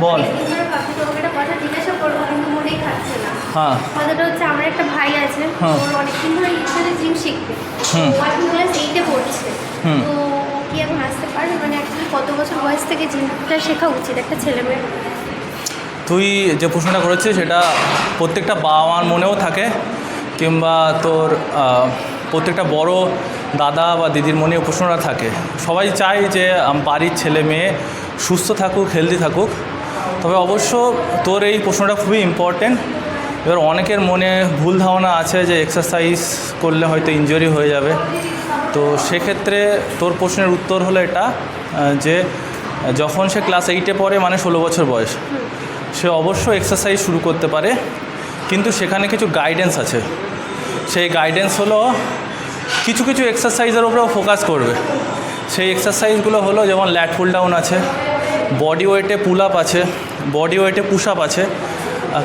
বল। একটা কথা জিজ্ঞাসা করবো কিন্তু মনেই থাকছে না। হ্যাঁ। কথাটা হচ্ছে আমার একটা ভাই আছে, ওর অনেকদিন ধরে ইচ্ছে হচ্ছে জিম শিখতে। ও এখন ক্লাস 8-এ পড়ছে। তো ও কি এখন আসতে পারবে? মানে অ্যাকচুয়ালি কত বছর বয়স থেকে জিমটা শেখা উচিত একটা ছেলে মেয়ের? তুই যে প্রশ্নটা করেছিস সেটা প্রত্যেকটা বাবা মার মনেও থাকে, কিংবা তোর প্রত্যেকটা বড় দাদা বা দিদির মনেও প্রশ্নটা থাকে। সবাই চায় যে বাড়ির ছেলে মেয়ে সুস্থ থাকুক, হেলদি থাকুক। তবে অবশ্য তোর এই প্রশ্নটা খুবই ইম্পর্টেন্ট। এবার অনেকের মনে ভুল ধারণা আছে যে এক্সারসাইজ করলে হয়তো ইনজুরি হয়ে যাবে। তো সেক্ষেত্রে তোর প্রশ্নের উত্তর হলো এটা, যে যখন সে ক্লাস 8-এ পড়ে, মানে 16 বছর বয়স, সে অবশ্যই এক্সারসাইজ শুরু করতে পারে, কিন্তু সেখানে কিছু গাইডেন্স আছে। সেই গাইডেন্স হলো কিছু কিছু এক্সারসাইজের উপরেও ফোকাস করবে। সেই এক্সারসাইজগুলো হলো যেমন ল্যাট পুল ডাউন আছে, বডি ওয়েটে পুল আপ আছে, বডি ওয়েটে পুশ আপ আছে,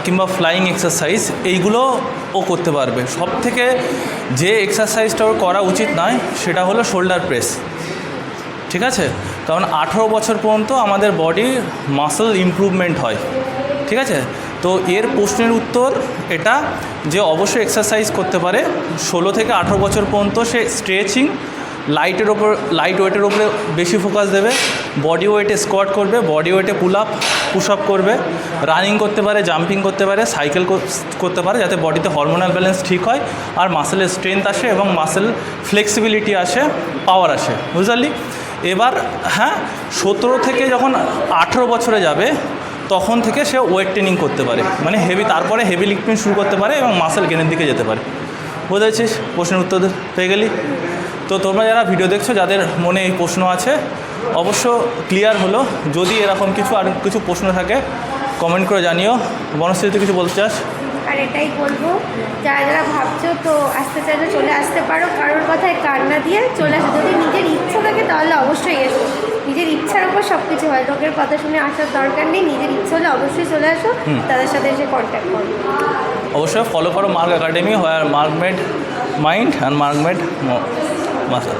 কিংবা ফ্লাইং এক্সারসাইজ। এইগুলো ও করতে পারবে। সব থেকে যে এক্সারসাইজটা ওর করা উচিত নয় সেটা হলো শোল্ডার প্রেস। ঠিক আছে? কারণ 18 বছর পর্যন্ত আমাদের বডি মাসল ইমপ্রুভমেন্ট হয়। ঠিক আছে? তো এর প্রশ্নের উত্তর এটা যে অবশ্যই এক্সারসাইজ করতে পারে। 16 থেকে 18 বছর পর্যন্ত সে স্ট্রেচিং, লাইট ওয়েটের ওপরে বেশি ফোকাস দেবে, বডি ওয়েটে স্কোয়াট করবে, বডি ওয়েটে পুশ আপ করবে, রানিং করতে পারে, জাম্পিং করতে পারে, সাইকেল করতে পারে, যাতে বডিতে হরমোনাল ব্যালেন্স ঠিক হয় আর মাসেলের স্ট্রেংথ আসে এবং মাসেল ফ্লেক্সিবিলিটি আসে, পাওয়ার আসে। বুঝলি? এবার হ্যাঁ, 17 থেকে যখন 18 বছরে যাবে তখন থেকে সে ওয়েট ট্রেনিং করতে পারে, মানে তারপরে হেভি লিফটিং শুরু করতে পারে এবং মাসেল গেনের দিকে যেতে পারে। বুঝেছিস? প্রশ্নের উত্তর পেয়ে গেলি? তো তোমরা যারা ভিডিও দেখছো, যাদের মনে এই প্রশ্ন আছে, অবশ্য ক্লিয়ার হলো। যদি এরকম আর কিছু প্রশ্ন থাকে কমেন্ট করে জানিও। বনশ্রী, তুই কিছু বলতে চাস? আর এটাই বলবো, যারা যারা ভাবছো তো আসতে চাইলে চলে আসতে পারো, কারোর কথায় কান না দিয়ে চলে আসো। যদি নিজের ইচ্ছা থাকে তাহলে অবশ্যই এসো। নিজের ইচ্ছার উপর সব কিছু হয়, লোকের কথা শুনে আসার দরকার নেই। নিজের ইচ্ছা হলে অবশ্যই চলে আসো, তাদের সাথে এসে কন্ট্যাক্ট করো। অবশ্যই ফলো করো mark academy, where mark made mind and mark made muscle.